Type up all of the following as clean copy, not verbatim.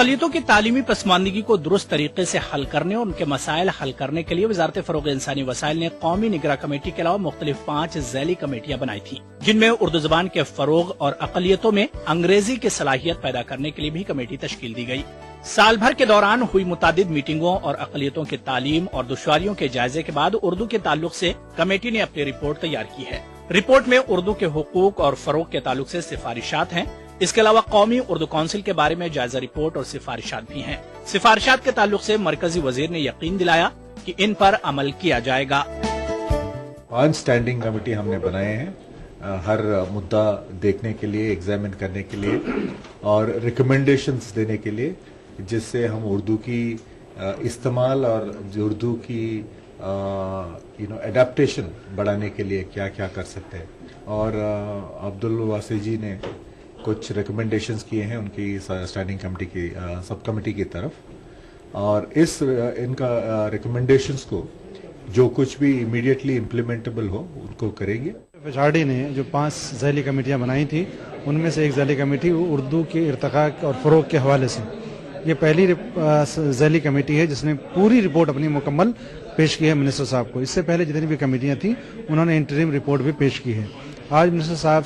अक़लियतों की तालीमी पसमानदगी को दुरुस्त तरीके से हल करने और उनके मसाइल हल करने के लिए वजारत फ़रोग़ इंसानी वसाइल ने कौमी निगरां कमेटी के अलावा मुख्तलिफ 5 ज़ैली कमेटियां बनाई थी, जिनमें उर्दू ज़बान के फ़रोग़ और अक़लियतों में अंग्रेजी की सलाहियत पैदा करने के लिए भी कमेटी तश्कील दी गई। साल भर के दौरान हुई मुतादिद मीटिंगों और अक़लियतों की तालीम और दुश्वारियों के जायजे के बाद उर्दू के ताल्लुक से कमेटी ने अपनी रिपोर्ट तैयार की है। रिपोर्ट में उर्दू के हुकूक और फ़रोग़ के ताल्लुक से सिफारिशात हैं। इसके अलावा कौमी उर्दू काउंसिल के बारे में जायजा रिपोर्ट और सिफारिशात भी हैं। सिफारिशात के ताल्लुक से मरकजी वजीर ने यकीन दिलाया कि इन पर अमल किया जाएगा। 5 स्टैंडिंग कमेटी हमने बनाए हैं हर मुद्दा देखने के लिए, एग्जामिन करने के लिए और रिकमेंडेशंस देने के लिए, जिससे हम उर्दू की इस्तेमाल और उर्दू की एडेप्टेशन बढ़ाने के लिए क्या क्या कर सकते हैं। और अब्दुल वासी जी ने कुछ रिकमेंडेशंस किए हैं उनकी स्टैंडिंग कमेटी की सब कमेटी की तरफ, और इनका रिकमेंडेशंस को जो कुछ भी इमीडिएटली इम्प्लीमेंटेबल हो उनको करेंगे। पिछाड़ी ने जो 5 ज़ैली कमेटियां बनाई थी, उनमें से एक ज़ैली कमेटी उर्दू के इर्तिक़ा और फ़रोग़ के हवाले से, ये पहली ज़ैली कमेटी है जिसने पूरी रिपोर्ट अपनी मुकम्मल पेश की है मिनिस्टर साहब को। इससे पहले जितनी भी कमेटियां थी उन्होंने इंटरिम रिपोर्ट भी पेश की है। आज मिनिस्टर साहब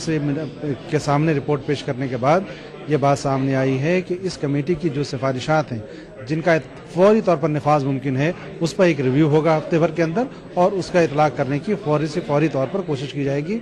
के सामने रिपोर्ट पेश करने के बाद ये बात सामने आई है कि इस कमेटी की जो सिफारिशात हैं, जिनका फौरी तौर पर नफाज मुमकिन है, उस पर एक रिव्यू होगा हफ्ते भर के अंदर और उसका इतलाक करने की फौरी तौर पर कोशिश की जाएगी।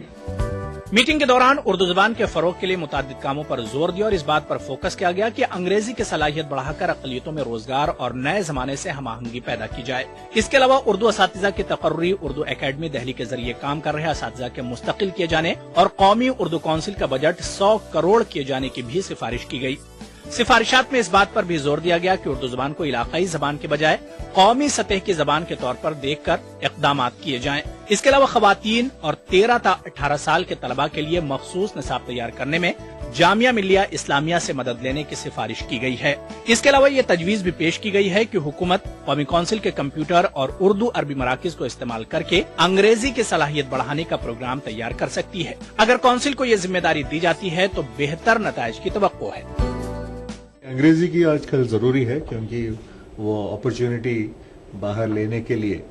मीटिंग के दौरान उर्दू ज़बान के फ़रोग़ के लिए मुताद्दिद कामों पर जोर दिया और इस बात पर फोकस किया गया कि अंग्रेजी की सलाहियत बढ़ाकर अक़लियतों में रोजगार और नए जमाने से हम आहंगी पैदा की जाए। इसके अलावा उर्दू असातिज़ा की तक़र्रुरी उर्दू अकेडमी दिल्ली के जरिए काम कर रहे असातिज़ा के मुस्तकिल किए जाने और कौमी उर्दू काउंसिल का बजट 100 करोड़ किए जाने की भी सिफारिश की गई। सिफारिशात में इस बात पर भी जोर दिया गया कि उर्दू ज़बान को इलाकाई ज़बान के बजाय कौमी सतह की ज़बान के तौर पर देखकर इक़दामात किए जाएं। इसके अलावा ख़वातीन और 13 ta 18 साल के तलबा के लिए मखसूस निसाब तैयार करने में जामिया मिल्लिया इस्लामिया से मदद लेने की सिफारिश की गई है। इसके अलावा ये तजवीज भी पेश की गई है कि हुकूमत कौमी काउंसिल के कंप्यूटर और उर्दू अरबी मराकिज को इस्तेमाल करके अंग्रेजी की सलाहियत बढ़ाने का प्रोग्राम तैयार कर सकती है। अगर काउंसिल को ये जिम्मेदारी दी जाती है तो बेहतर नताइज की तवक्को है। अंग्रेजी की आजकल ज़रूरी है, क्योंकि वो अपॉर्चुनिटी बाहर लेने के लिए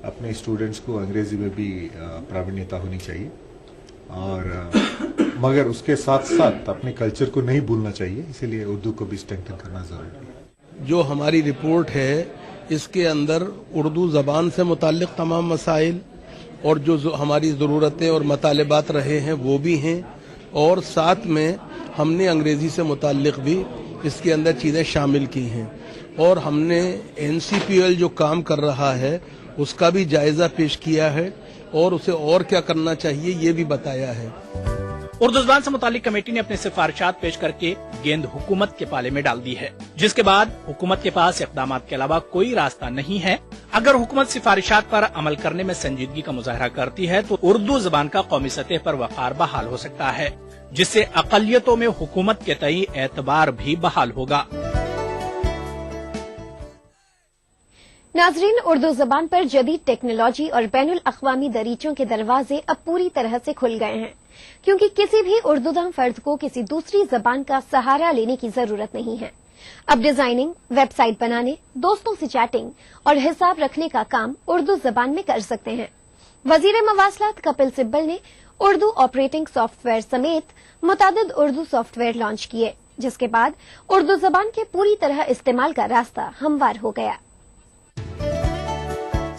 अपने स्टूडेंट्स को अंग्रेजी में भी प्रावीण्यता होनी चाहिए, और मगर उसके साथ साथ अपने कल्चर को नहीं भूलना चाहिए, इसीलिए उर्दू को भी स्ट्रेंथन करना ज़रूरी है। जो हमारी रिपोर्ट है इसके अंदर उर्दू ज़बान से मुताल्लिक़ तमाम मसाइल और जो हमारी ज़रूरतें और मतलबात रहे हैं वो भी हैं, और साथ में हमने अंग्रेज़ी से मुताल्लिक़ भी इसके अंदर चीज़ें शामिल की हैं, और हमने NCPL जो काम कर रहा है उसका भी जायजा पेश किया है और उसे और क्या करना चाहिए ये भी बताया है। उर्दू ज़बान से मुतालिक कमेटी ने अपने सिफारिशात पेश करके गेंद हुकूमत के पाले में डाल दी है, जिसके बाद हुकूमत के पास इक़दामात के अलावा कोई रास्ता नहीं है। अगर हुकूमत सिफारिशात पर अमल करने में संजीदगी का मुजाहरा करती है तो उर्दू ज़बान का कौमी सतह पर वक़ार बहाल हो सकता है, जिससे अक़लियतों में हुकूमत के तई एतबार भी बहाल होगा। नाजरीन, उर्दू जबान पर जदीद टेक्नोलॉजी और बैनुल अक़वामी दरीचों के दरवाजे अब पूरी तरह से खुल गए हैं, क्योंकि किसी भी उर्दूदां फर्द को किसी दूसरी जबान का सहारा लेने की जरूरत नहीं है। अब डिजाइनिंग, वेबसाइट बनाने, दोस्तों से चैटिंग और हिसाब रखने का काम उर्दू जबान में कर सकते हैं। वजीर मवासलात कपिल सिब्बल ने उर्दू ऑपरेटिंग सॉफ्टवेयर समेत मुतादिद उर्दू सॉफ्टवेयर लॉन्च किए, जिसके बाद उर्दू जबान के पूरी तरह इस्तेमाल का रास्ता हमवार हो गया।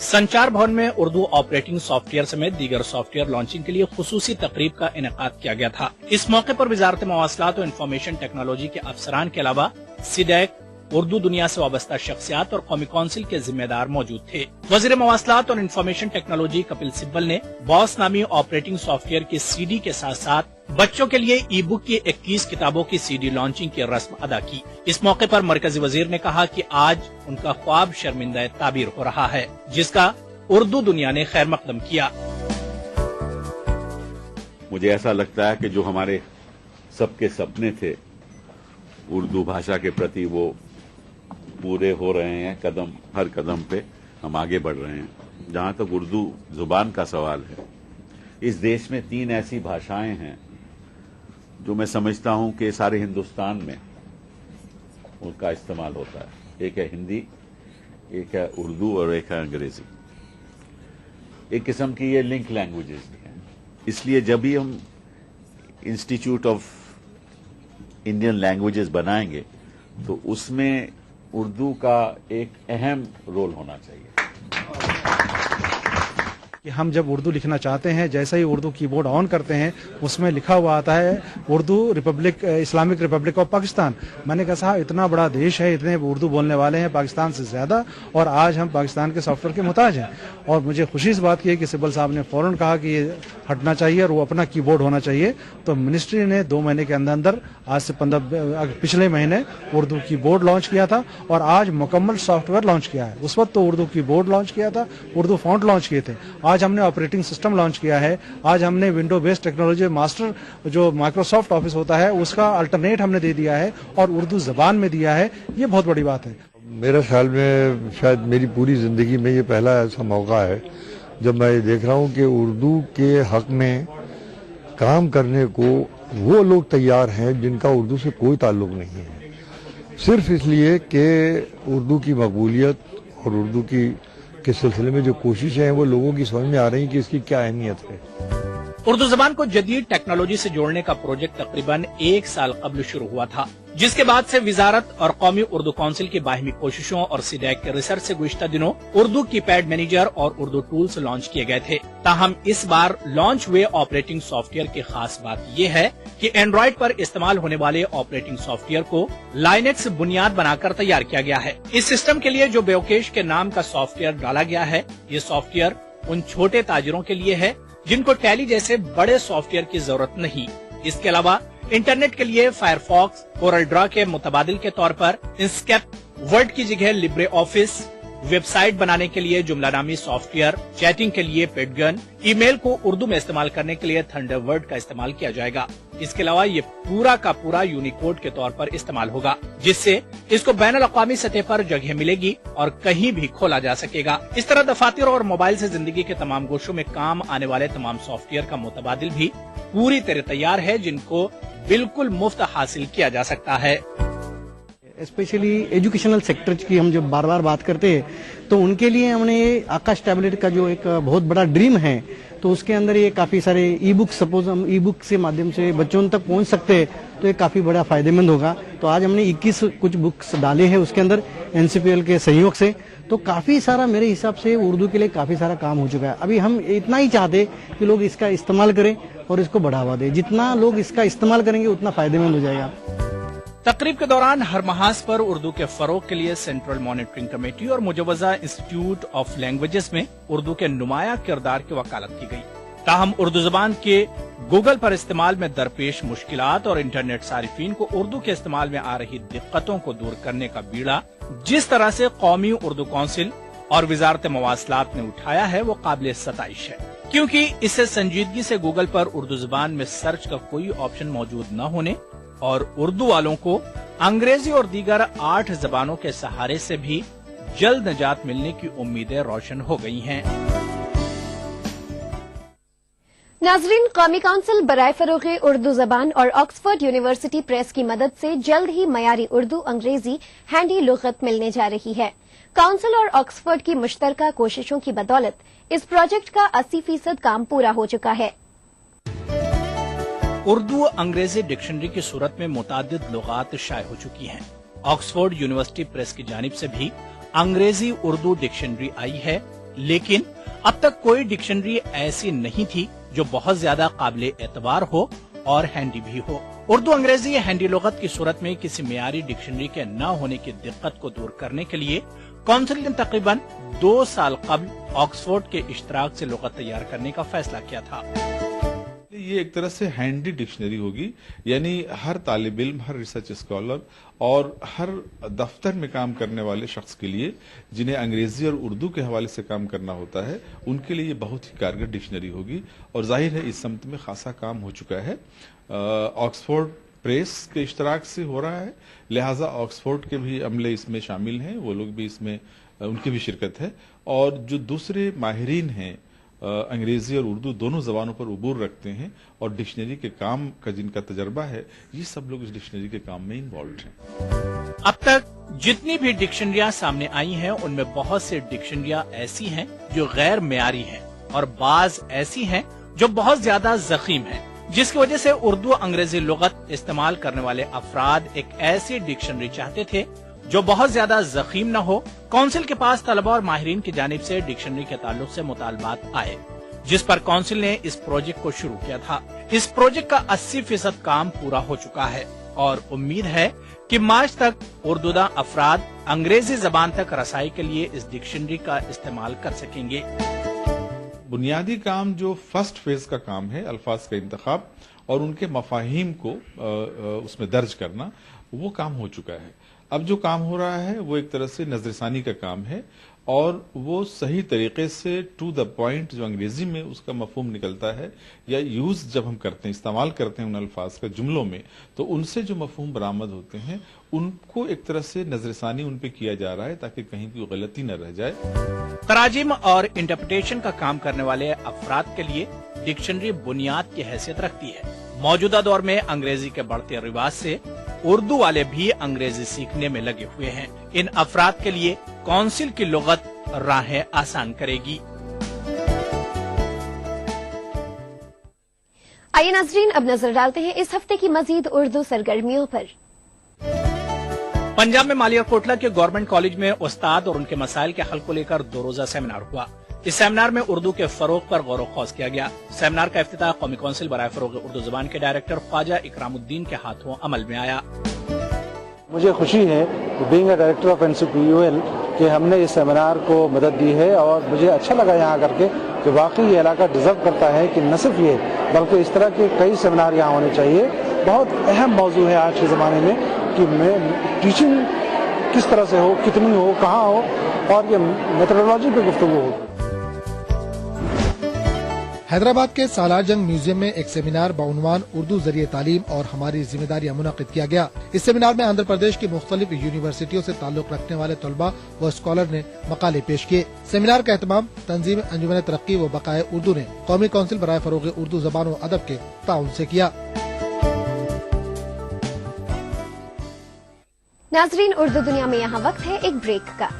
संचार भवन में उर्दू ऑपरेटिंग सॉफ्टवेयर समेत दीगर सॉफ्टवेयर लॉन्चिंग के लिए खुसूसी तकरीब का इनेकाद किया गया था। इस मौके पर वजारत मवासलात और इंफॉर्मेशन टेक्नोलॉजी के अफसरान के अलावा सीडैक, उर्दू दुनिया से वाबस्ता शख्सियात और कौमी काउंसिल के जिम्मेदार मौजूद थे। वजीर मवासलात और इंफॉर्मेशन टेक्नोलॉजी कपिल सिब्बल ने बॉस नामी ऑपरेटिंग सॉफ्टवेयर के CD के साथ साथ बच्चों के लिए ई बुक की 21 किताबों की CD लॉन्चिंग की रस्म अदा की। इस मौके पर मरकजी वजीर ने कहा कि आज उनका ख्वाब शर्मिंदा ताबीर हो रहा है, जिसका उर्दू दुनिया ने खैर मकदम किया। मुझे ऐसा लगता है कि जो हमारे सबके सपने थे उर्दू भाषा के प्रति, वो पूरे हो रहे हैं। हर कदम पे हम आगे बढ़ रहे हैं। जहां तक उर्दू जुबान का सवाल है, इस देश में 3 ऐसी भाषाएं हैं जो मैं समझता हूं कि सारे हिंदुस्तान में उनका इस्तेमाल होता है। एक है हिंदी, एक है उर्दू और एक है अंग्रेजी। एक किस्म की ये लिंक लैंग्वेजेस भी हैं। इसलिए जब भी हम इंस्टीट्यूट ऑफ इंडियन लैंग्वेजेस बनाएंगे तो उसमें उर्दू का एक अहम रोल होना चाहिए। कि हम जब उर्दू लिखना चाहते हैं, जैसे ही उर्दू कीबोर्ड ऑन करते हैं उसमें लिखा हुआ आता है Urdu Republic, Islamic Republic of Pakistan. मैंने कहा साहब इतना बड़ा देश है, इतने उर्दू बोलने वाले हैं पाकिस्तान से ज्यादा, और आज हम पाकिस्तान के सॉफ्टवेयर के मुताज हैं। और मुझे खुशी इस बात की है कि सिब्बल साहब ने फौरन कहा कि ये हटना चाहिए और वो अपना कीबोर्ड होना चाहिए। तो मिनिस्ट्री ने 2 महीने के अंदर अंदर, आज से पिछले महीने उर्दू कीबोर्ड लॉन्च किया था और आज मुकम्मल सॉफ्टवेयर लॉन्च किया है। उस वक्त तो उर्दू कीबोर्ड लॉन्च किया था, उर्दू फॉन्ट लॉन्च किए थे। आज हमने ऑपरेटिंग सिस्टम लॉन्च किया है। आज हमने विंडो बेस्ड टेक्नोलॉजी मास्टर जो माइक्रोसॉफ्ट ऑफिस होता है उसका अल्टरनेट हमने दे दिया है और उर्दू जबान में दिया है। ये बहुत बड़ी बात है। मेरे ख्याल में शायद मेरी पूरी जिंदगी में ये पहला ऐसा मौका है जब मैं ये देख रहा हूँ कि उर्दू के हक में काम करने को वो लोग तैयार हैं जिनका उर्दू से कोई ताल्लुक नहीं है, सिर्फ इसलिए कि उर्दू की मकबूलियत और उर्दू की के सिलसिले में जो कोशिशें हैं वो लोगों की समझ में आ रही कि इसकी क्या अहमियत है। उर्दू जबान को जदीद टेक्नोलॉजी से जोड़ने का प्रोजेक्ट तकरीबन 1 साल कबल शुरू हुआ था, जिसके बाद से विजारत और कौमी उर्दू काउंसिल की बाहिमी कोशिशों और सीडैक के रिसर्च से गुज़िश्ता दिनों उर्दू कीपैड मैनेजर और उर्दू टूल्स लॉन्च किए गए थे। ताहम इस बार लॉन्च हुए ऑपरेटिंग सॉफ्टवेयर की खास बात यह है कि एंड्रॉइड पर इस्तेमाल होने वाले ऑपरेटिंग सॉफ्टवेयर को लाइनेक्स बुनियाद बनाकर तैयार किया गया है। इस सिस्टम के लिए जो बेवकेश के नाम का सॉफ्टवेयर डाला गया है, ये सॉफ्टवेयर उन छोटे ताजिरों के लिए है जिनको टैली जैसे बड़े सॉफ्टवेयर की जरूरत नहीं। इसके अलावा इंटरनेट के लिए फायरफॉक्स, कोरल ड्रॉ के मुतबादिल के तौर पर इंस्केप, वर्ड की जगह लिब्रे ऑफिस, वेबसाइट बनाने के लिए जुमलानामी सॉफ्टवेयर, चैटिंग के लिए पेडगन, ईमेल को उर्दू में इस्तेमाल करने के लिए थंडरबर्ड का इस्तेमाल किया जाएगा। इसके अलावा ये पूरा का पूरा यूनिकोड के तौर पर इस्तेमाल होगा, जिससे इसको बैनुल अक़वामी सतह पर जगह मिलेगी और कहीं भी खोला जा सकेगा। इस तरह दफातर और मोबाइल से जिंदगी के तमाम गोशों में काम आने वाले तमाम सॉफ्टवेयर का मुतबादिल भी पूरी तरह तैयार है, जिनको बिल्कुल मुफ्त हासिल किया जा सकता है। स्पेशली एजुकेशनल सेक्टर की हम जब बार बार बात करते हैं तो उनके लिए हमने ये आकाश टैबलेट का जो एक बहुत बड़ा ड्रीम है, तो उसके अंदर ये काफी सारे ई बुक, सपोज हम ई बुक से माध्यम से बच्चों तक पहुंच सकते हैं तो ये काफी बड़ा फायदेमंद होगा। तो आज हमने 21 कुछ बुक्स डाले हैं उसके अंदर एनसीपीएल के सहयोग से, तो काफी सारा मेरे हिसाब से उर्दू के लिए काफी सारा काम हो चुका है। अभी हम इतना ही चाहते कि लोग इसका इस्तेमाल करें और इसको बढ़ावा दें। जितना लोग इसका इस्तेमाल करेंगे उतना फायदेमंद हो जाएगा। तकरीब के दौरान हर महाज पर उर्दू के फरोग के लिए सेंट्रल मॉनिटरिंग कमेटी और मुजवजा इंस्टीट्यूट ऑफ लैंग्वेजेस में उर्दू के नुमाया किरदार की वकालत की गई। ताहम उर्दू जबान के गूगल पर इस्तेमाल में दरपेश मुश्किलात और इंटरनेट सारिफीन को उर्दू के इस्तेमाल में आ रही दिक्कतों को दूर करने का बीड़ा जिस तरह से कौमी उर्दू काउंसिल और वजारत मवासलात ने उठाया है वो काबिल सताइश है, क्योंकि इससे संजीदगी से गूगल पर उर्दू जबान में सर्च का कोई ऑप्शन मौजूद न होने और उर्दू वालों को अंग्रेजी और दीगर 8 जबानों के सहारे से भी जल्द निजात मिलने की उम्मीदें रोशन हो गई हैं। नाजरीन, कौमी काउंसिल बराए फरोग़ उर्दू जबान और ऑक्सफोर्ड यूनिवर्सिटी प्रेस की मदद से जल्द ही मयारी उर्दू अंग्रेजी हैंडी लुग़त मिलने जा रही है। काउंसिल और ऑक्सफोर्ड की मुश्तरका कोशिशों की बदौलत इस प्रोजेक्ट का 80% काम पूरा हो चुका है। उर्दू अंग्रेजी डिक्शनरी की सूरत में मुतादिद लुगात शाये हो चुकी हैं। ऑक्सफोर्ड यूनिवर्सिटी प्रेस की जानिब से भी अंग्रेजी उर्दू डिक्शनरी आई है, लेकिन अब तक कोई डिक्शनरी ऐसी नहीं थी जो बहुत ज्यादा काबिल एतबार हो और हैंडी भी हो। उर्दू अंग्रेजी हैंडी लुगत की सूरत में किसी मियारी डिक्शनरी के न होने की दिक्कत को दूर करने के लिए काउंसिल ने तकरीबन 2 साल कबल ऑक्सफोर्ड के इश्तराक से लुगत तैयार करने का फैसला किया था। ये एक तरह से हैंडी डिक्शनरी होगी, यानी हर तालिब इल्म, हर रिसर्च स्कॉलर और हर दफ्तर में काम करने वाले शख्स के लिए जिन्हें अंग्रेजी और उर्दू के हवाले से काम करना होता है, उनके लिए ये बहुत ही कारगर डिक्शनरी होगी। और जाहिर है इस समत में खासा काम हो चुका है। ऑक्सफोर्ड प्रेस के इश्तराक से हो रहा है, लिहाजा ऑक्सफोर्ड के भी अमले इसमें शामिल हैं, वो लोग भी इसमें उनकी भी शिरकत है। और जो दूसरे माहिरीन हैं अंग्रेजी और उर्दू दोनों जबानों पर उबूर रखते हैं और डिक्शनरी के काम का जिनका तजर्बा है, ये सब लोग इस डिक्शनरी के काम में इन्वॉल्व हैं। अब तक जितनी भी डिक्शनरियां सामने आई हैं उनमें बहुत सी डिक्शनरियां ऐसी हैं जो गैर मेयारी हैं और बाज ऐसी हैं जो बहुत ज्यादा जखीम हैं, जिसकी वजह से उर्दू अंग्रेजी लुगत इस्तेमाल करने वाले अफराद एक ऐसी डिक्शनरी चाहते थे जो बहुत ज्यादा जखीम न हो। काउंसिल के पास तलबा और माहिरीन की जानिब से डिक्शनरी के ताल्लुक से मुतालबात आए, जिस पर काउंसिल ने इस प्रोजेक्ट को शुरू किया था। इस प्रोजेक्ट का 80% काम पूरा हो चुका है और उम्मीद है कि मार्च तक उर्दूदा अफराद अंग्रेजी जबान तक रसाई के लिए इस डिक्शनरी का इस्तेमाल कर सकेंगे। बुनियादी काम जो फर्स्ट फेज का काम है, अल्फाज का इंतखाब और उनके मफाहिम को उसमें दर्ज करना, वो काम हो चुका है। अब जो काम हो रहा है वो एक तरह से नजरसानी का काम है और वो सही तरीके से टू द पॉइंट जो अंग्रेजी में उसका मफहूम निकलता है या यूज जब हम करते हैं, इस्तेमाल करते हैं उन अल्फाज का जुमलों में, तो उनसे जो मफहूम बरामद होते हैं उनको एक तरह से नजरसानी उन पे किया जा रहा है ताकि कहीं भी गलती न रह जाए। तराजिम और इंटरप्रिटेशन का काम करने वाले अफराद के लिए डिक्शनरी बुनियाद की हैसियत रखती है। मौजूदा दौर में अंग्रेजी के बढ़ते रिवाज से उर्दू वाले भी अंग्रेजी सीखने में लगे हुए हैं। इन अफराद के लिए काउंसिल की लुगत राहें आसान करेगी। आइए नाज़रीन, अब नजर डालते हैं इस हफ्ते की मजीद उर्दू सरगर्मियों पर। पंजाब में मालिया कोटला के गवर्नमेंट कॉलेज में उस्ताद और उनके मसाइल के हल को लेकर 2 रोजा सेमिनार हुआ। इस सेमिनार में उर्दू के फरोग पर गौर खौज किया गया। सेमिनार का इफ्तिताह कौमी कौंसिल बराए फरोग उर्दू जबान के डायरेक्टर ख्वाजा इकरामुद्दीन के हाथों अमल में आया। मुझे खुशी है being a director of NCPUL कि हमने इस सेमिनार को मदद दी है और मुझे अच्छा लगा यहाँ करके कि वाकई ये इलाका डिजर्व करता है कि न सिर्फ ये बल्कि इस तरह के कई सेमिनार यहाँ होने चाहिए। बहुत अहम मौजू है आज के ज़माने में कि टीचिंग किस तरह से हो, कितनी हो, कहाँ हो और ये मेथोडोलॉजी पे गुफ्तगू हो। हैदराबाद के सालार जंग म्यूजियम में एक सेमिनार बाउनवान उर्दू जरिए तालीम और हमारी जिम्मेदारियां मुनक़िद किया गया। इस सेमिनार में आंध्र प्रदेश की मुख्तलिफ यूनिवर्सिटियों से ताल्लुक रखने वाले तलबा व स्कॉलर ने मकाले पेश किए। सेमिनार का एहतमाम तंजीम अंजुमन तरक्की व बकाए उर्दू ने कौमी कौंसिल बराए फरोग उर्दू जबान व अदब के ताउन से किया। नाजरीन, उर्दू दुनिया में यहाँ वक्त है एक ब्रेक का।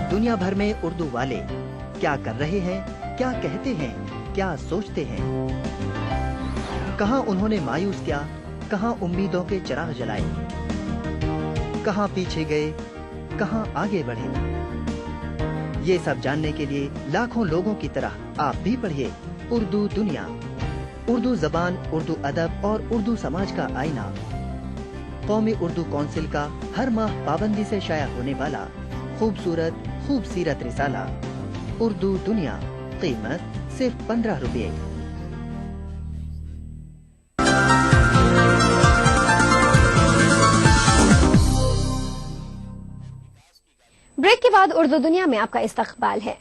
दुनिया भर में उर्दू वाले क्या कर रहे हैं, क्या कहते हैं, क्या सोचते हैं, कहां उन्होंने मायूस किया, कहां उम्मीदों के चिराग जलाए, कहां पीछे गए, कहां आगे बढ़े। ये सब जानने के लिए लाखों लोगों की तरह आप भी पढ़िए उर्दू दुनिया, उर्दू जबान, उर्दू अदब और उर्दू समाज का आईना। कौमी उर्दू कौंसिल का हर माह पाबंदी से शाया होने वाला खूबसूरत रिसाला उर्दू दुनिया, कीमत सिर्फ 15 रुपये। ब्रेक के बाद उर्दू दुनिया में आपका इस्तकबाल है।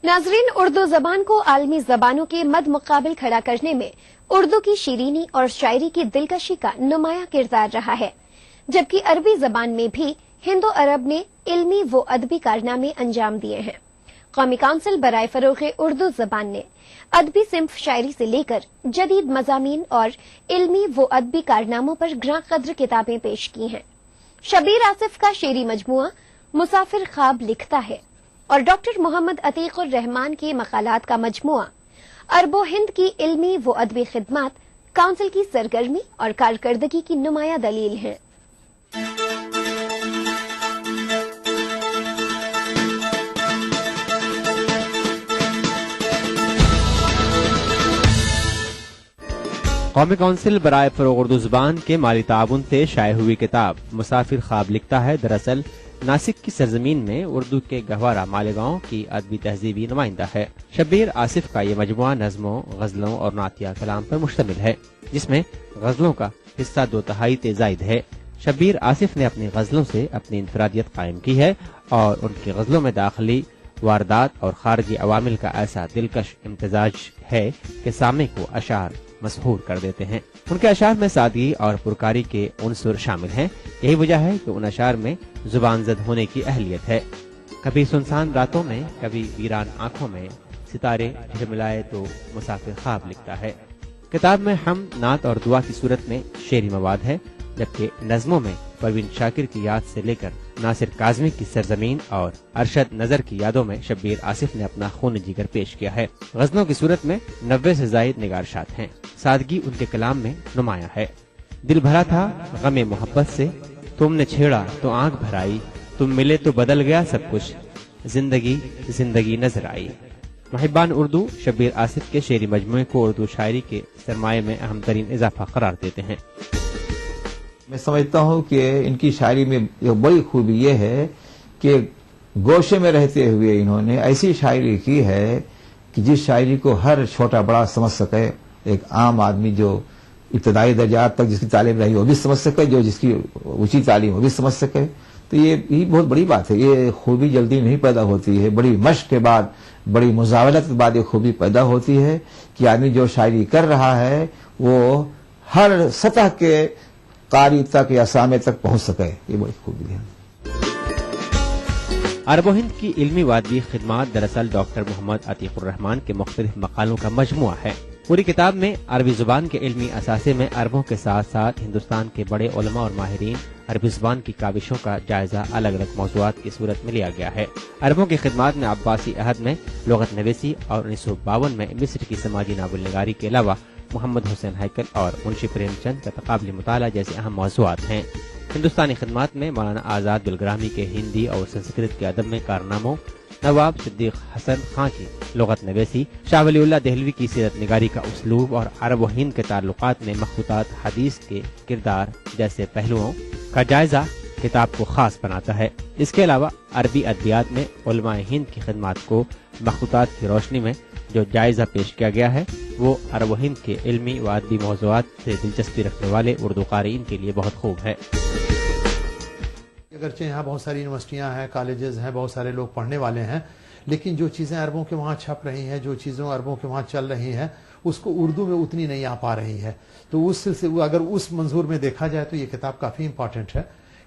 नाजरीन, उर्दू जबान को आलमी जबानों के मद मुकाबिल खड़ा करने में उर्दू की शीरीनी और शायरी की दिलकशी का नुमाया किरदार रहा है, जबकि अरबी जबान में भी हिंदो अरब ने इल्मी व अदबी कारनामे अंजाम दिए हैं। कौमी काउंसिल बराए फरोग उर्दू जबान ने अदबी सिंफ शायरी से लेकर जदीद मजामीन और इल्मी व अदबी कारनामों पर ग्रां कद्र किताबें पेश की हैं। शबीर आसिफ का शेरी मजमुआ मुसाफिर ख्वाब लिखता है और डॉक्टर मोहम्मद अतीक उर रहमान के मकालात का मजमुआ अरबो हिंद की इल्मी व अदबी खिदमात काउंसिल की सरगर्मी और कारकर्दगी की नुमाया दलील हैं। कौमी काउंसिल बराए फरोग उर्दू ज़बान के माली ताउन से शाये हुई किताब मुसाफिर ख्वाब लिखता है दरअसल नासिक की सरजमीन में उर्दू के गहवारा मालेगांव की अदबी तहजीबी नुमाइंदा है। शब्बीर आसिफ का ये मजमुआ नज़मों, गज़लों और नातिया कलाम पर मुश्तमिल है, जिसमें गज़लों का हिस्सा 2/3 तेजाइद है। शब्बीर आसिफ ने अपनी गज़लों से अपनी इनफरादियत कायम की है और उनकी गज़लों में दाखिली वारदात और खारजी अवामिल का ऐसा दिलकश इम्तिजाज है कि सामने को अशार مسحور کر دیتے ہیں۔ ان کے اشعار میں سادگی اور پرکاری کے عنصر شامل ہیں، یہی وجہ ہے کہ ان اشعار میں زبان زد ہونے کی اہلیت ہے۔ کبھی سنسان راتوں میں، کبھی ویران آنکھوں میں، ستارے جھلملائے تو مسافر خواب لکھتا ہے۔ کتاب میں حمد، نعت اور دعا کی صورت میں شعری مواد ہے، جبکہ نظموں میں پروین شاکر کی یاد سے لے کر ناصر کاظمی کی سرزمین اور ارشد نظر کی یادوں میں شبیر آصف نے اپنا خون جگر پیش کیا ہے۔ غزلوں کی صورت میں 90 سے زائد نگارشات ہیں۔ سادگی ان کے کلام میں نمایاں ہے۔ دل بھرا تھا غم محبت سے، تم نے چھیڑا تو آنکھ بھر آئی، تم ملے تو بدل گیا سب کچھ، زندگی زندگی نظر آئی۔ محبان اردو شبیر آصف کے شعری مجموعے کو اردو شاعری کے سرمایہ میں اہم ترین اضافہ قرار دیتے ہیں۔ میں سمجھتا ہوں کہ ان کی شاعری میں ایک بڑی خوبی یہ ہے کہ گوشے میں رہتے ہوئے انہوں نے ایسی شاعری کی ہے کہ جس شاعری کو ہر چھوٹا بڑا سمجھ سکے، ایک عام آدمی جو ابتدائی درجات تک جس کی تعلیم رہی وہ بھی سمجھ سکے، جو جس کی اونچی تعلیم وہ بھی سمجھ سکے۔ تو یہ بہت بڑی بات ہے، یہ خوبی جلدی نہیں پیدا ہوتی ہے، بڑی مشق کے بعد، بڑی مزاولت کے بعد یہ خوبی پیدا ہوتی ہے کہ آدمی جو شاعری کر رہا ہے وہ ہر سطح کے قاری تک یا سامع تک پہنچ سکے، یہ بڑی خوبی ہے۔ عرب و ہند کی علمی و ادبی خدمات دراصل ڈاکٹر محمد عتیق الرحمان کے مختلف مقالوں کا مجموعہ ہے۔ پوری کتاب میں عربی زبان کے علمی اثاثے میں عربوں کے ساتھ ساتھ ہندوستان کے بڑے علماء اور ماہرین عربی زبان کی کاوشوں کا جائزہ الگ الگ موضوعات کی صورت میں لیا گیا ہے۔ عربوں کی خدمات میں عباسی عہد میں لغت نویسی اور 1952 میں مصر کی سماجی ناول نگاری کے علاوہ محمد حسین ہیکل اور منشی پریم چند کا تقابلی مطالعہ جیسے اہم موضوعات ہیں۔ ہندوستانی خدمات میں مولانا آزاد بلگرامی کے ہندی اور سنسکرت کے ادب میں کارناموں، نواب صدیق حسن خان کی لغت نویسی، شاہ ولی اللہ دہلوی کی سیرت نگاری کا اسلوب اور عرب و ہند کے تعلقات میں مخطوطات حدیث کے کردار جیسے پہلوؤں کا جائزہ کتاب کو خاص بناتا ہے۔ اس کے علاوہ عربی ادبیات میں علماء ہند کی خدمات کو مخطوطات کی روشنی میں جو جائزہ پیش کیا گیا ہے وہ عرب و ہند کے علمی و ادبی موضوعات سے دلچسپی رکھنے والے اردو قارئین کے لیے بہت خوب ہے۔ اگرچہ یہاں بہت ساری یونیورسٹیاں ہیں، کالجز ہیں، بہت سارے لوگ پڑھنے والے ہیں، لیکن جو چیزیں عربوں کے وہاں چھپ رہی ہیں، جو چیزیں عربوں کے وہاں چل رہی ہیں، اس کو اردو میں اتنی نہیں آ پا رہی ہے۔ تو اس سلسلے اگر اس منظور میں دیکھا جائے تو یہ کتاب کافی امپورٹنٹ ہے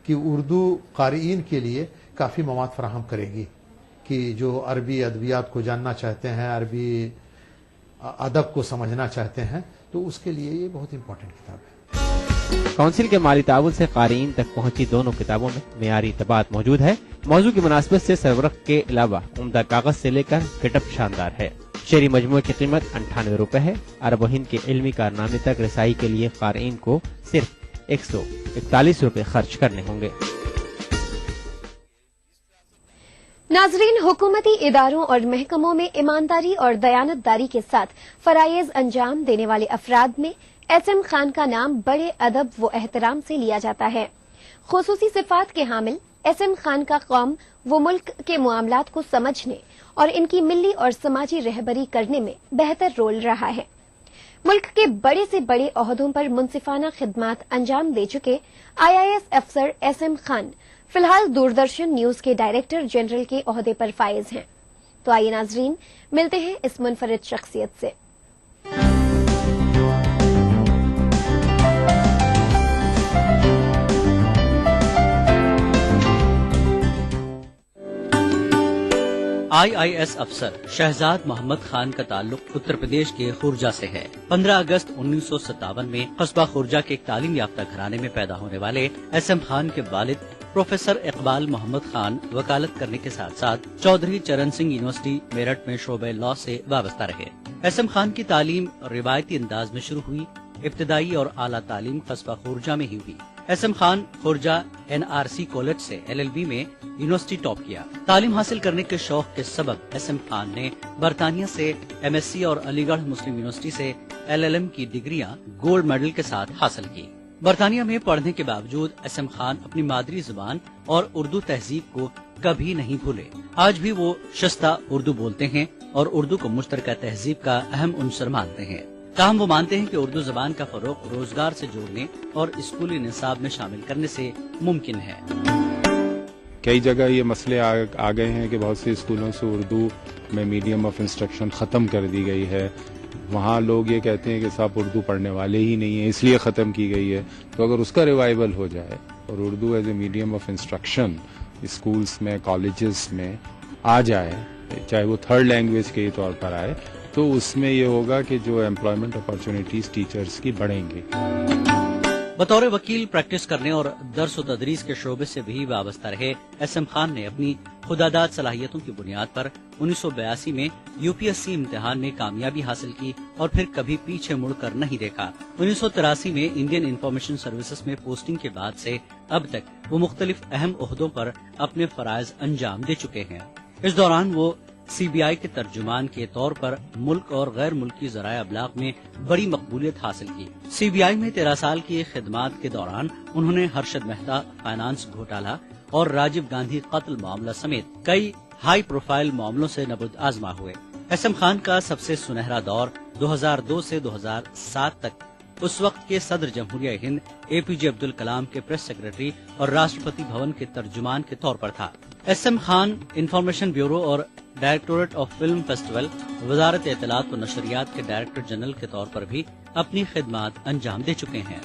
کہ اردو قارئین کے لیے کافی مواد فراہم کرے گی کہ جو عربی ادبیات کو جاننا چاہتے ہیں، عربی ادب کو سمجھنا چاہتے ہیں، تو اس کے لیے یہ بہت امپورٹنٹ کتاب ہے۔ کونسل کے مالی تعاون سے قارئین تک پہنچی دونوں کتابوں میں معیاری طباعت موجود ہے۔ موضوع کی مناسبت سے سرورق کے علاوہ عمدہ کاغذ سے لے کر گٹ اپ شاندار ہے۔ شعری مجموعے کی قیمت 98 روپے ہے۔ عرب و ہند کے علمی کارنامے تک رسائی کے لیے قارئین کو صرف 141 روپے خرچ کرنے ہوں گے۔ ناظرین، حکومتی اداروں اور محکموں میں ایمانداری اور دیانتداری کے ساتھ فرائض انجام دینے والے افراد میں ایس ایم خان کا نام بڑے ادب و احترام سے لیا جاتا ہے۔ خصوصی صفات کے حامل ایس ایم خان کا قوم و ملک کے معاملات کو سمجھنے اور ان کی ملی اور سماجی رہبری کرنے میں بہتر رول رہا ہے۔ ملک کے بڑے سے بڑے عہدوں پر منصفانہ خدمات انجام دے چکے IAS افسر ایس ایم خان فی الحال دوردرشن نیوز کے ڈائریکٹر جنرل کے عہدے پر فائز ہیں۔ تو آئیے ناظرین، ملتے ہیں اس منفرد شخصیت سے۔ IAS افسر شہزاد محمد خان کا تعلق اتر پردیش کے خورجہ سے ہے۔ 15 اگست 1957 میں قصبہ خورجہ کے ایک تعلیم یافتہ گھرانے میں پیدا ہونے والے ایس ایم خان کے والد پروفیسر اقبال محمد خان وکالت کرنے کے ساتھ ساتھ چودھری چرن سنگھ یونیورسٹی میرٹھ میں شعبہ لاء سے وابستہ رہے۔ ایس ایم خان کی تعلیم روایتی انداز میں شروع ہوئی۔ ابتدائی اور اعلیٰ تعلیم قصبہ خورجہ میں ہی ہوئی۔ S M Khan Khurja NRC college سے LLB میں یونیورسٹی ٹاپ کیا۔ تعلیم حاصل کرنے کے شوق کے سبب ایس ایم خان نے برطانیہ سے MSc اور علی گڑھ مسلم یونیورسٹی سے LLM کی ڈگریاں گولڈ میڈل کے ساتھ حاصل کی۔ برطانیہ میں پڑھنے کے باوجود ایس ایم خان اپنی مادری زبان اور اردو تہذیب کو کبھی نہیں بھولے۔ آج بھی وہ شستہ اردو بولتے ہیں اور اردو کو مشترکہ تہذیب کا اہم عنصر مانتے ہیں۔ تاہم وہ مانتے ہیں کہ اردو زبان کا فروغ روزگار سے جوڑنے اور اسکولی نصاب میں شامل کرنے سے ممکن ہے۔ کئی جگہ یہ مسئلے آ گئے ہیں کہ بہت سے اسکولوں سے اردو میں میڈیم آف انسٹرکشن ختم کر دی گئی ہے۔ وہاں لوگ یہ کہتے ہیں کہ صاحب اردو پڑھنے والے ہی نہیں ہیں اس لیے ختم کی گئی ہے. تو اگر اس کا ریوائول ہو جائے اور Urdu as a medium of instruction schools میں کالجز میں آ جائے, چاہے وہ تھرڈ لینگویج کے طور پر آئے, تو اس میں یہ ہوگا کہ جو امپلائمنٹ اپارچونیٹیز ٹیچرز کی بڑھیں گی. بطور وکیل پریکٹس کرنے اور درس و تدریس کے شعبے سے بھی وابستہ رہے ایس ایم خان نے اپنی خودآداد صلاحیتوں کی بنیاد پر 1982 میں UPSC امتحان میں کامیابی حاصل کی اور پھر کبھی پیچھے مڑ کر نہیں دیکھا. 1983 میں انڈین انفارمیشن سروسز میں پوسٹنگ کے بعد سے اب تک وہ مختلف اہم عہدوں پر اپنے فرائض انجام دے چکے ہیں. اس دوران وہ CBI کے ترجمان کے طور پر ملک اور غیر ملکی ذرائع ابلاغ میں بڑی مقبولیت حاصل کی. CBI میں 13 سال کی خدمات کے دوران انہوں نے ہرشد مہتا فائنانس گھوٹالہ اور راجیو گاندھی قتل معاملہ سمیت کئی ہائی پروفائل معاملوں سے نبرد آزما ہوئے. ایس ایم خان کا سب سے سنہرا دور 2002 سے 2007 تک اس وقت کے صدر جمہوریہ ہند APJ عبدالکلام کے پریس سیکرٹری اور راشٹرپتی بھون کے ترجمان کے طور پر تھا. S M Khan information bureau اور ڈائریکٹوریٹ آف فلم فیسٹیول وزارت اطلاعات و نشریات کے ڈائریکٹر جنرل کے طور پر بھی اپنی خدمات انجام دے چکے ہیں.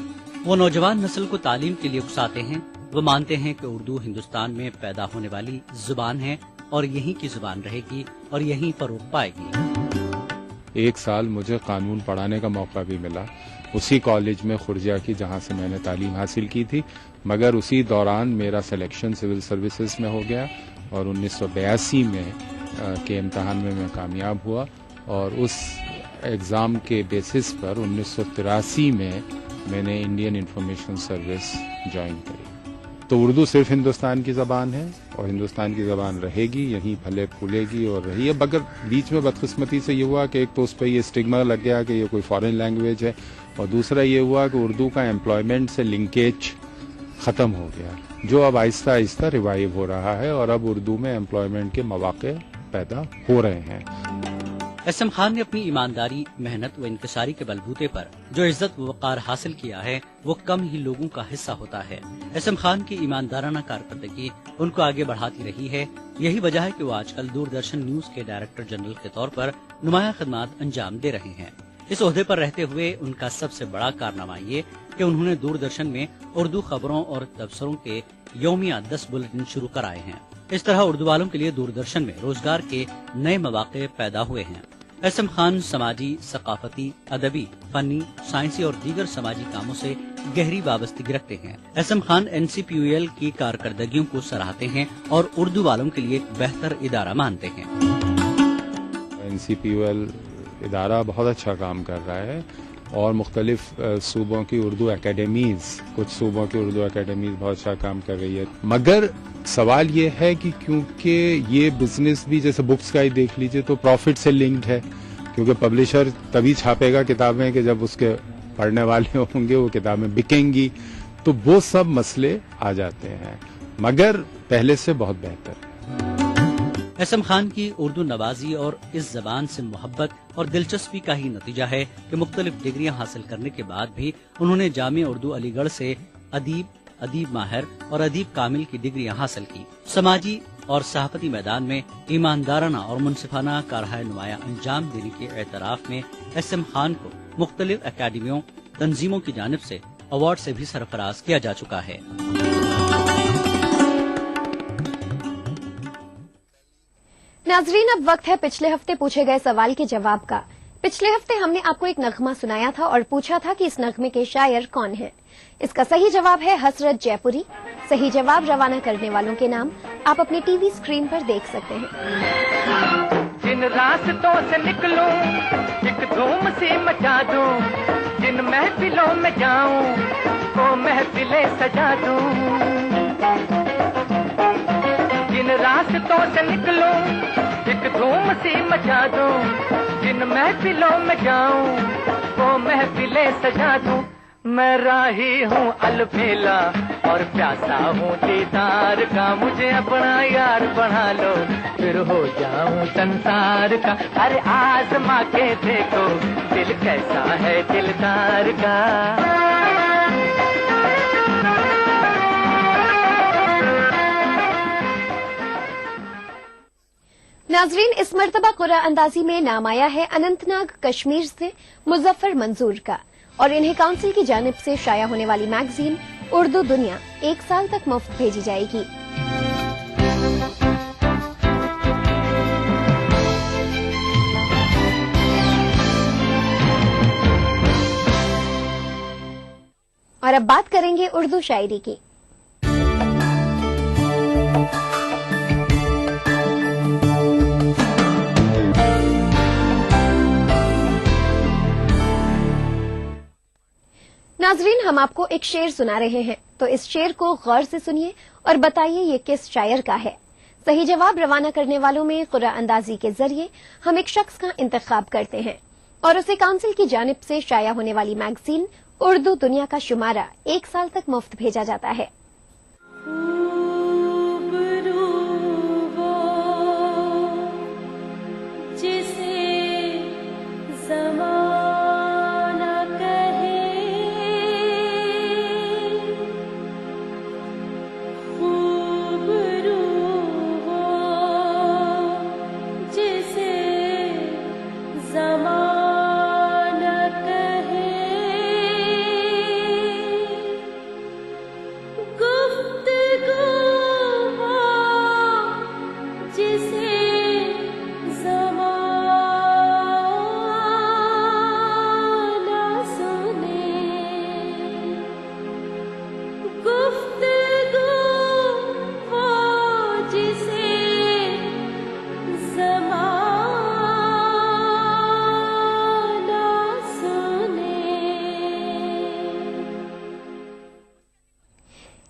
وہ نوجوان نسل کو تعلیم کے لیے اکساتے ہیں. وہ مانتے ہیں کہ اردو ہندوستان میں پیدا ہونے والی زبان ہے اور یہیں کی زبان رہے گی اور یہیں فروغ پائے گی. 1 سال مجھے قانون پڑھانے کا موقع بھی ملا اسی کالج میں خرجہ کی جہاں سے میں نے تعلیم حاصل کی تھی, مگر اسی دوران میرا سلیکشن سول سروسز میں ہو گیا اور 1982 میں کے امتحان میں کامیاب ہوا اور اس ایگزام کے بیسس پر 1983 میں نے انڈین انفارمیشن سروس جوائن کری. تو اردو صرف ہندوستان کی زبان ہے اور ہندوستان کی زبان رہے گی, یہیں پھلے پھولے گی اور رہی ہے. مگر بیچ میں بدقسمتی سے یہ ہوا کہ ایک تو اس پہ یہ اسٹگما لگ گیا کہ یہ کوئی فارن لینگویج ہے, اور دوسرا یہ ہوا کہ اردو کا ایمپلائمنٹ سے لنکیج ختم ہو گیا, جو اب آہستہ آہستہ ریوائیو ہو رہا ہے اور اب اردو میں ایمپلائمنٹ کے مواقع پیدا ہو رہے ہیں. ایس ایم خان نے اپنی ایمانداری, محنت و انکساری کے بلبوتے پر جو عزت و وقار حاصل کیا ہے وہ کم ہی لوگوں کا حصہ ہوتا ہے. ایس ایم خان کی ایماندارانہ کارکردگی ان کو آگے بڑھاتی رہی ہے. یہی وجہ ہے کہ وہ آج کل دوردرشن نیوز کے ڈائریکٹر جنرل کے طور پر نمایاں خدمات انجام دے رہے ہیں. اس عہدے پر رہتے ہوئے ان کا سب سے بڑا کارنامہ یہ کہ انہوں نے دوردرشن میں اردو خبروں اور تبصروں کے یومیہ 10 بلیٹن شروع کرائے ہیں. اس طرح اردو والوں کے لیے دوردرشن میں روزگار کے نئے مواقع پیدا ہوئے ہیں. ایس ایم خان سماجی, ثقافتی, ادبی, فنی, سائنسی اور دیگر سماجی کاموں سے گہری وابستگی رکھتے ہیں. ایس ایم خان NCPUL کی کارکردگیوں کو سراہتے ہیں اور اردو والوں کے لیے ایک بہتر ادارہ مانتے ہیں. NCPUL ادارہ بہت اچھا کام کر رہا ہے اور مختلف صوبوں کی اردو اکیڈمیز, کچھ صوبوں کی اردو اکیڈمیز بہت اچھا کام کر رہی ہے. مگر سوال یہ ہے کہ کیونکہ یہ بزنس بھی جیسے بکس کا ہی دیکھ لیجئے تو پروفٹ سے لنکڈ ہے, کیونکہ پبلشر تبھی چھاپے گا کتابیں کہ جب اس کے پڑھنے والے ہوں گے, وہ کتابیں بکیں گی, تو وہ سب مسئلے آ جاتے ہیں. مگر پہلے سے بہت بہتر ہے. ایس ایم خان کی اردو نوازی اور اس زبان سے محبت اور دلچسپی کا ہی نتیجہ ہے کہ مختلف ڈگریاں حاصل کرنے کے بعد بھی انہوں نے جامعہ اردو علی گڑھ سے ادیب ماہر اور ادیب کامل کی ڈگریاں حاصل کی. سماجی اور صحافتی میدان میں ایماندارانہ اور منصفانہ کارہائے نمایاں انجام دینے کے اعتراف میں ایس ایم خان کو مختلف اکیڈمیوں, تنظیموں کی جانب سے ایوارڈ سے بھی سرفراز کیا جا چکا ہے. ناظرین, اب وقت ہے پچھلے ہفتے پوچھے گئے سوال کے جواب کا. پچھلے ہفتے ہم نے آپ کو ایک نغمہ سنایا تھا اور پوچھا تھا کہ اس نغمے کے شاعر کون ہیں. اس کا صحیح جواب ہے حسرت جے پوری. صحیح جواب روانہ کرنے والوں کے نام آپ اپنی ٹی وی اسکرین پر دیکھ سکتے ہیں. جن راستوں سے نکلوں ایک دھوم سی مچا دوں, جن محفلوں میں جاؤں وہ محفلیں سجا دوں. جن راستوں سے نکلوں ایک دھوم سی مچا دوں, جن محفلوں میں جاؤں وہ محفلیں سجا دوں. میں راہی ہوں البیلا اور پیاسا ہوں دیدار کا, مجھے اپنا یار بنا لو پھر ہو جاؤں سنسار کا. ارے آزما کے دیکھو دل کیسا ہے دلدار کا. नाजरीन, इस मर्तबा कुरान अंदाजी में नाम आया है अनंतनाग कश्मीर से मुजफ्फर मंजूर का, और इन्हें काउंसिल की जानिब से शाया होने वाली मैगजीन उर्दू दुनिया 1 साल तक मुफ्त भेजी जाएगी। और अब बात करेंगे उर्दू शायरी की। नाजरीन, हम आपको एक शेर सुना रहे हैं, तो इस शेर को गौर से सुनिए और बताइए ये किस शायर का है। सही जवाब रवाना करने वालों में कुरान अंदाजी के जरिए हम एक शख्स का इंतखाब करते हैं और उसे काउंसिल की जानिब से शाया होने वाली मैगजीन उर्दू दुनिया का शुमारा 1 साल तक मुफ्त भेजा जाता है।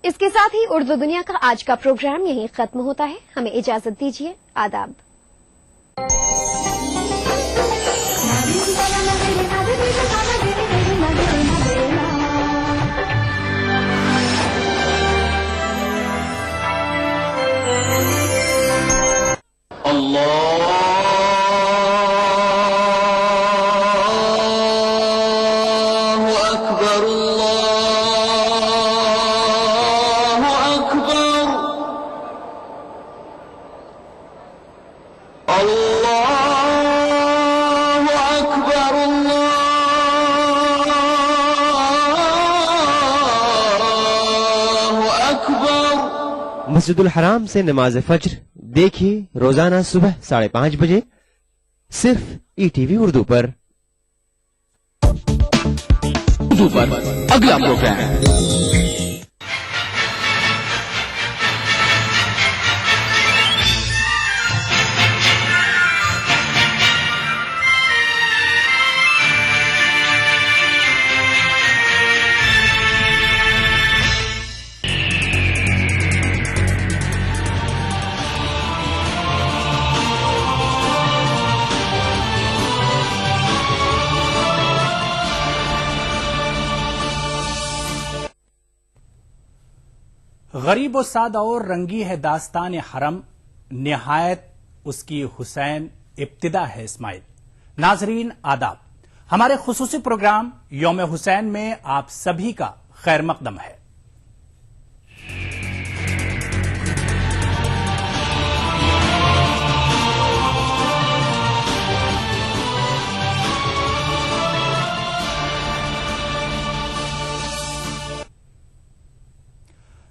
इसके साथ ही उर्दू दुनिया का आज का प्रोग्राम यहीं खत्म होता है। हमें इजाजत दीजिए। आदाब। मस्जिदुल हराम से नमाज फज्र देखिए रोजाना सुबह 5:30 बजे सिर्फ ईटीवी उर्दू पर। अगला प्रोग्राम गरीब व सादा और रंगी है दास्तान हरम, निहायत उसकी हुसैन इब्तिदा है इस्माइल। नाजरीन आदाब, हमारे खुसूसी प्रोग्राम यौम हुसैन में आप सभी का खैर मकदम है।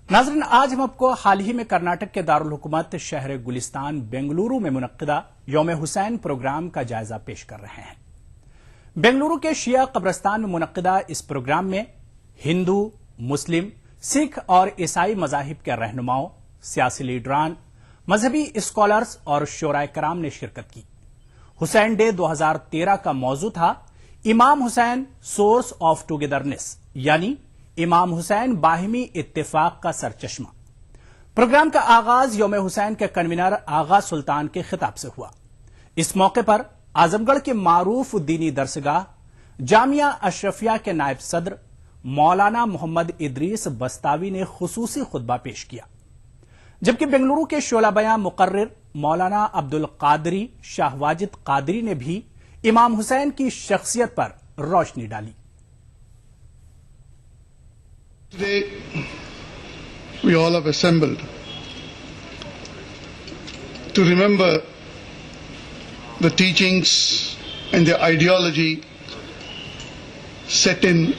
नाज़रीन, आज हम आपको हाल ही में कर्नाटक के दारुल हुकूमत शहर गुलिस्तान बेंगलुरु में मुनक्किदा यौम हुसैन प्रोग्राम का जायजा पेश कर रहे हैं। बेंगलुरु के शिया कब्रस्तान में मुनक्किदा इस प्रोग्राम में हिंदू, मुस्लिम, सिख और ईसाई मजाहिब के रहनुमाओं, सियासी लीडरान, मजहबी स्कॉलर्स और शोराए कराम ने शिरकत की। हुसैन डे 2013 का मौजू था इमाम हुसैन सोर्स ऑफ टुगेदरनेस, यानी इमाम हुसैन बाहिमी इत्तेफाक का सरचश्मा। प्रोग्राम का आगाज यौम हुसैन के कन्वीनर आगा सुल्तान के खिताब से हुआ। इस मौके पर आजमगढ़ के मारूफ दीनी दरसगाह जामिया अशरफिया के नायब सदर मौलाना मोहम्मद इदरीस बस्तावी ने खुसूसी खुतबा पेश किया, जबकि बेंगलुरु के शोला बयां मुकर्रिर मौलाना अब्दुल कादरी शाह वाजिद कादरी ने भी इमाम हुसैन की शख्सियत पर रोशनी डाली। Today, we all have assembled to remember the teachings and the ideology set in